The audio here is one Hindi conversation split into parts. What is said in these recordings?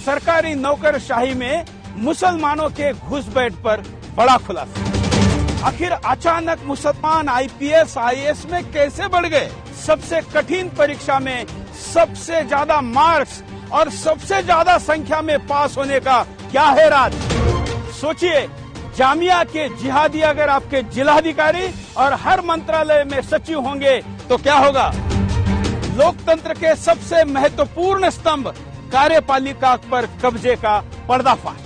सरकारी नौकरशाही में मुसलमानों के घुसपैठ पर बड़ा खुलासा। आखिर अचानक मुसलमान आईपीएस आईएएस में कैसे बढ़ गए? सबसे कठिन परीक्षा में सबसे ज्यादा मार्क्स और सबसे ज्यादा संख्या में पास होने का क्या है राज? सोचिए, जामिया के जिहादी अगर आपके जिलाधिकारी और हर मंत्रालय में सचिव होंगे तो क्या होगा? लोकतंत्र के सबसे महत्वपूर्ण स्तंभ कार्यपालिका पर कब्जे का पर्दाफाश।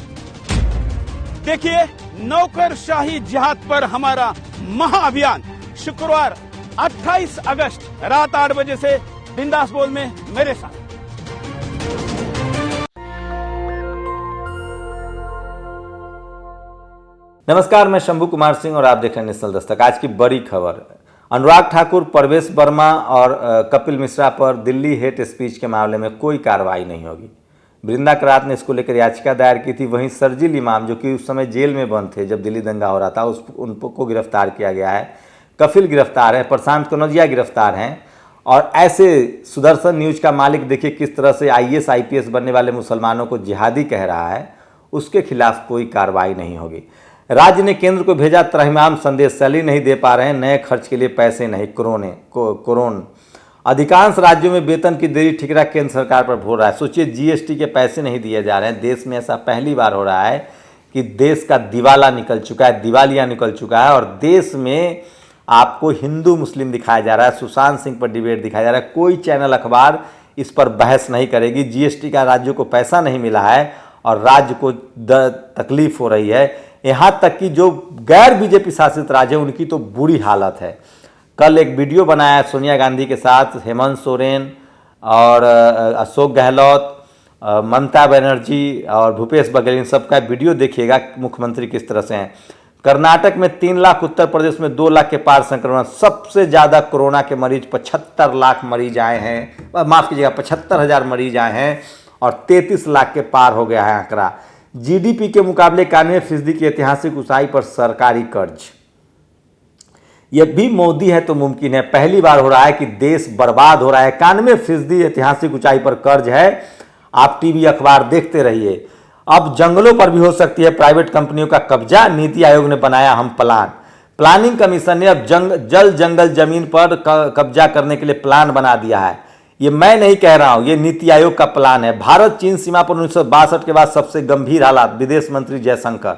देखिए, नौकरशाही जिहाद पर हमारा महाअभियान शुक्रवार 28 अगस्त रात 8 बजे से बिंदास बोल में मेरे साथ। नमस्कार, मैं शंभू कुमार सिंह और आप देख रहे हैं नेशनल दस्तक। आज की बड़ी खबर, अनुराग ठाकुर, परवेश वर्मा और कपिल मिश्रा पर दिल्ली हेट स्पीच के मामले में कोई कार्रवाई नहीं होगी। वृंदा करात ने इसको लेकर याचिका दायर की थी। वहीं शर्जील इमाम, जो कि उस समय जेल में बंद थे जब दिल्ली दंगा हो रहा था, उनको गिरफ्तार किया गया है। कपिल गिरफ्तार है, प्रशांत कनौजिया गिरफ्तार हैं। और ऐसे सुदर्शन न्यूज का मालिक देखिए किस तरह से आईएएस आईपीएस बनने वाले मुसलमानों को जिहादी कह रहा है। उसके खिलाफ कोई कार्रवाई नहीं होगी। राज्य ने केंद्र को भेजा त्रहिमाम संदेश, सैलरी नहीं दे पा रहे हैं, नए खर्च के लिए पैसे नहीं, कोरोना। अधिकांश राज्यों में वेतन की देरी ठिकरा केंद्र सरकार पर हो रहा है। सोचिए, जीएसटी के पैसे नहीं दिए जा रहे हैं। देश में ऐसा पहली बार हो रहा है कि देश का दिवाला निकल चुका है, दिवालिया निकल चुका है। और देश में आपको हिंदू मुस्लिम दिखाया जा रहा है, सुशांत सिंह पर डिबेट दिखाया जा रहा है। कोई चैनल अखबार इस पर बहस नहीं करेगी। जीएसटी का राज्यों को पैसा नहीं मिला है और राज्य को तकलीफ हो रही है। यहाँ तक कि जो गैर बीजेपी शासित राज्य है उनकी तो बुरी हालत है। कल एक वीडियो बनाया सोनिया गांधी के साथ हेमंत सोरेन और अशोक गहलोत, ममता बनर्जी और भूपेश बघेल, इन सबका वीडियो देखिएगा मुख्यमंत्री किस तरह से हैं। कर्नाटक में 3 लाख, उत्तर प्रदेश में 2 लाख के पार संक्रमण। सबसे ज़्यादा कोरोना के मरीज 75 लाख मरीज आए हैं, माफ़ कीजिएगा 75,000 मरीज आए हैं और 33 लाख के पार हो गया है आंकड़ा। जीडीपी के मुकाबले 91% की ऐतिहासिक ऊंचाई पर सरकारी कर्ज। यह भी मोदी है तो मुमकिन है। पहली बार हो रहा है कि देश बर्बाद हो रहा है। 91% ऐतिहासिक ऊंचाई पर कर्ज है। आप टीवी अखबार देखते रहिए। अब जंगलों पर भी हो सकती है प्राइवेट कंपनियों का कब्जा। नीति आयोग ने बनाया हम प्लान। प्लानिंग कमीशन ने अब जंगल जमीन पर कब्जा करने के लिए प्लान बना दिया है। ये मैं नहीं कह रहा हूं, ये नीति आयोग का प्लान है। भारत चीन सीमा पर 1962 के बाद सबसे गंभीर हालात। विदेश मंत्री जयशंकर,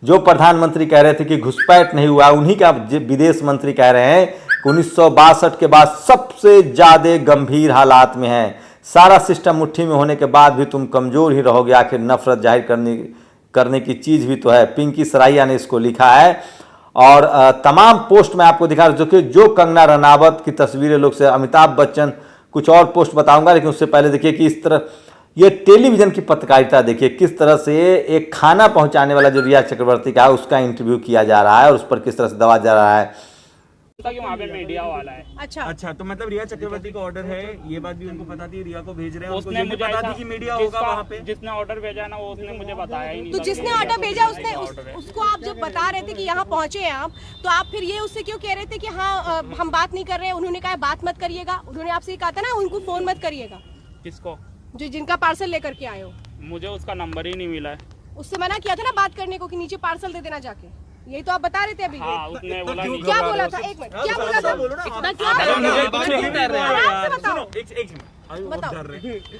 जो प्रधानमंत्री कह रहे थे कि घुसपैठ नहीं हुआ, उन्हीं का विदेश मंत्री कह रहे हैं कि 1962 के बाद सबसे ज्यादा गंभीर हालात में है। सारा सिस्टम मुट्ठी में होने के बाद भी तुम कमजोर ही रहोगे। आखिर नफरत जाहिर करने की चीज भी तो है। पिंकी सराइया ने इसको लिखा है और तमाम पोस्ट में आपको दिखा रहे जो कंगना रनावत की तस्वीरें लोग से, अमिताभ बच्चन, कुछ और पोस्ट बताऊंगा, लेकिन उससे पहले देखिए कि इस तरह ये टेलीविजन की पत्रकारिता देखिए किस तरह से एक खाना पहुंचाने वाला जो रिया चक्रवर्ती का है उसका इंटरव्यू किया जा रहा है और उस पर किस तरह से दबाया जा रहा है। कि वहाँ पे मीडिया वाला है। अच्छा, तो मतलब रिया चक्रवर्ती का ऑर्डर है, ये बात भी उनको पता थी, रिया को भेज रहे हैं। उसने मुझे पता थी कि मीडिया होगा वहाँ पे। जिसने ऑर्डर भेजा ना वो उसने मुझे बताया ही नहीं। तो जिसने ऑर्डर भेजा उसको आप जब बता रहे थे कि यहाँ पहुँचे हैं आप, तो आप फिर ये उससे क्यों कह रहे थे कि हाँ हम बात नहीं कर रहे हैं? उन्होंने कहा बात मत करिएगा। उन्होंने आपसे कहा था ना उनको फोन मत करिएगा। किसको? जो जिनका पार्सल लेकर के आए हो। मुझे उसका नंबर ही नहीं मिला है। उससे मना किया था ना बात करने को कि नीचे पार्सल दे देना जाके। यही तो आप बता रहे थे अभी। हाँ, उसने बोला नहीं। क्या बोला था? एक मिनट, क्या बोला था?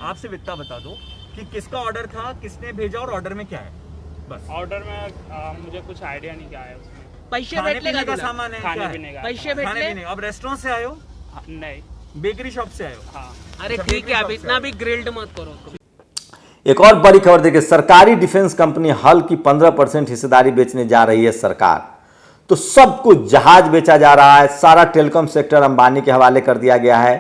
आपसे वित्ता बता दो कि किसका ऑर्डर था, किसने भेजा और ऑर्डर में क्या है। बस ऑर्डर में मुझे कुछ आइडिया नहीं क्या है उसमें। पैसे भेटले का सामान है, खाने पीने का। पैसे भेटले। अब रेस्टोरेंट से आए हो? नहीं, बेकरी शॉप से आए हो? हाँ। अरे ठीक है, अब इतना भी ग्रिल्ड मत करो। एक और बड़ी खबर देखिए, सरकारी डिफेंस कंपनी हल की 15% हिस्सेदारी बेचने जा रही है सरकार। तो सब कुछ, जहाज बेचा जा रहा है, सारा टेलीकॉम सेक्टर अंबानी के हवाले कर दिया गया है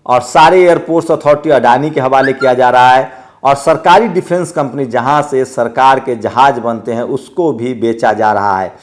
और सारे एयरपोर्ट्स अथॉरिटी अडानी के हवाले किया जा रहा है और सरकारी डिफेंस कंपनी जहां से सरकार के जहाज बनते हैं उसको भी बेचा जा रहा है।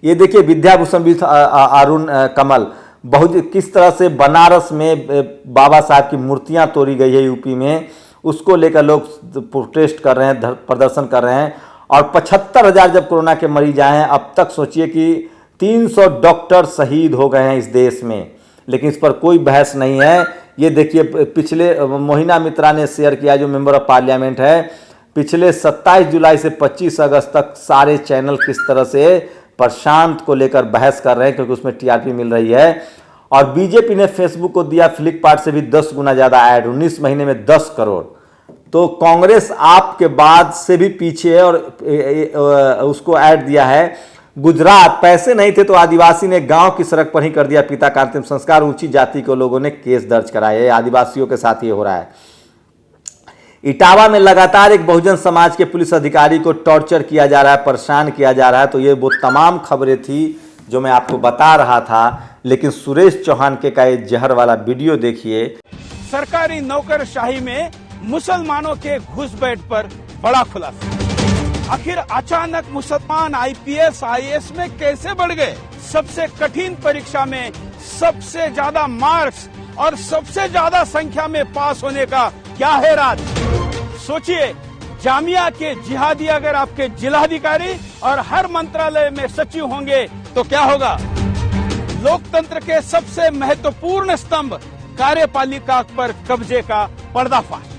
ये देखिए विद्याभूषण अरुण कमल, बहुत किस तरह से बनारस में बाबा साहब की मूर्तियां तोड़ी गई है यूपी में, उसको लेकर लोग प्रोटेस्ट कर रहे हैं, प्रदर्शन कर रहे हैं। और 75,000 जब कोरोना के मरीज आए हैं, अब तक सोचिए कि 300 डॉक्टर शहीद हो गए हैं इस देश में, लेकिन इस पर कोई बहस नहीं है। ये देखिए पिछले मोहिना मित्रा ने शेयर किया, जो मेंबर ऑफ पार्लियामेंट है, पिछले 27 जुलाई से 25 अगस्त तक सारे चैनल किस तरह से प्रशांत को लेकर बहस कर रहे हैं, क्योंकि उसमें टीआरपी मिल रही है। और बीजेपी ने फेसबुक को दिया फ्लिपकार्ट से भी 10 गुना ज्यादा ऐड, 19 महीने में 10 करोड़। तो कांग्रेस आपके बाद से भी पीछे है और उसको ऐड दिया है। गुजरात, पैसे नहीं थे तो आदिवासी ने गांव की सड़क पर ही कर दिया पिता का अंतिम संस्कार, ऊंची जाति के लोगों ने केस दर्ज कराए। आदिवासियों के साथ ये हो रहा है। इटावा में लगातार एक बहुजन समाज के पुलिस अधिकारी को टॉर्चर किया जा रहा है, परेशान किया जा रहा है। तो ये वो तमाम खबरें थी जो मैं आपको बता रहा था, लेकिन सुरेश चौहान के का ये जहर वाला वीडियो देखिए। सरकारी नौकरशाही में मुसलमानों के घुसपैठ पर बड़ा खुलासा। आखिर अचानक मुसलमान आईपीएस आईएएस में कैसे बढ़ गए? सबसे कठिन परीक्षा में सबसे ज्यादा मार्क्स और सबसे ज्यादा संख्या में पास होने का क्या है राज? सोचिए, जामिया के जिहादी अगर आपके जिलाधिकारी और हर मंत्रालय में सचिव होंगे तो क्या होगा? लोकतंत्र के सबसे महत्वपूर्ण स्तंभ कार्यपालिका पर कब्जे का पर्दाफाश।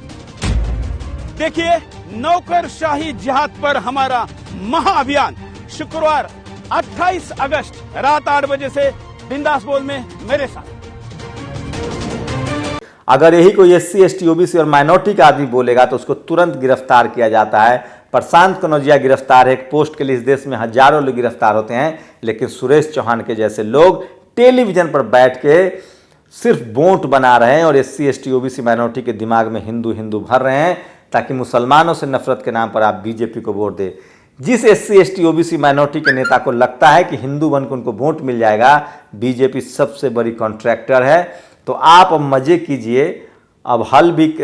देखिए, नौकरशाही जिहाद पर हमारा महाअभियान शुक्रवार 28 अगस्त रात 8 बजे से बिंदास बोल में मेरे साथ। अगर यही कोई SC ST OBC और माइनॉरिटी का आदमी बोलेगा तो उसको तुरंत गिरफ्तार किया जाता है। प्रशांत कनौजिया गिरफ्तार है, एक पोस्ट के लिए इस देश में हजारों लोग गिरफ्तार होते हैं, लेकिन सुरेश चौहान के जैसे लोग टेलीविजन पर बैठ के सिर्फ वोट बना रहे हैं और SC ST OBC माइनॉरिटी के दिमाग में हिंदू हिंदू भर रहे हैं, ताकि मुसलमानों से नफरत के नाम पर आप बीजेपी को वोट दे। जिस SC ST OBC माइनॉरिटी के नेता को लगता है कि हिंदू बनकर उनको वोट मिल जाएगा, बीजेपी सबसे बड़ी कॉन्ट्रैक्टर है। तो आप अब मजे कीजिए। अब हल भी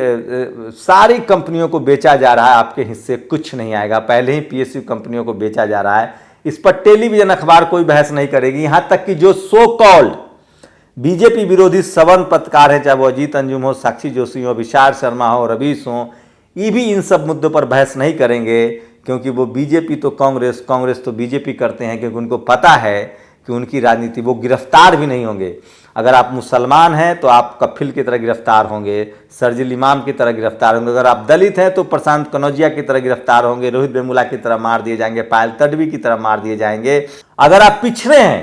सारी कंपनियों को बेचा जा रहा है, आपके हिस्से कुछ नहीं आएगा। पहले ही PSU कंपनियों को बेचा जा रहा है, इस पर टेलीविजन अखबार कोई बहस नहीं करेगी। यहां तक कि जो सो कॉल्ड बीजेपी विरोधी सवर्ण पत्रकार हैं, चाहे वो अजीत अंजुम हो, साक्षी जोशी हो, विशाल शर्मा हो, रवीश हो, ये भी इन सब मुद्दों पर बहस नहीं करेंगे, क्योंकि वो बीजेपी तो कांग्रेस, कांग्रेस तो बीजेपी करते हैं, क्योंकि उनको पता है कि उनकी राजनीति, वो गिरफ्तार भी नहीं होंगे। अगर आप मुसलमान हैं तो आप कफिल की तरह गिरफ्तार होंगे, शर्जील इमाम की तरह गिरफ्तार होंगे। अगर आप दलित हैं तो प्रशांत कनौजिया की तरह गिरफ्तार होंगे, रोहित वेमुला की तरह मार दिए जाएंगे, पायल तडवी की तरह मार दिए जाएंगे। अगर आप पिछड़े हैं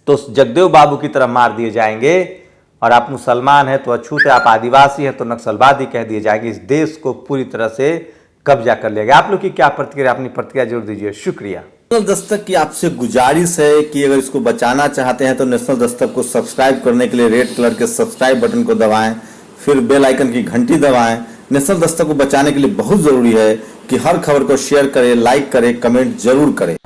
तो जगदेव बाबू की तरह मार दिए जाएंगे, और आप मुसलमान हैं तो अछूत है, आप आदिवासी हैं तो नक्सलवादी कह दिए जाएंगे। इस देश को पूरी तरह से कब्जा कर लिया गया। आप लोग की क्या प्रतिक्रिया, अपनी प्रतिक्रिया जरूर दीजिए। शुक्रिया। नेशनल दस्तक की आपसे गुजारिश है कि अगर इसको बचाना चाहते हैं तो नेशनल दस्तक को सब्सक्राइब करने के लिए रेड कलर के सब्सक्राइब बटन को दबाएं, फिर बेल आइकन की घंटी दबाएं। नेशनल दस्तक को बचाने के लिए बहुत जरूरी है कि हर खबर को शेयर करें, लाइक करें, कमेंट जरूर करें।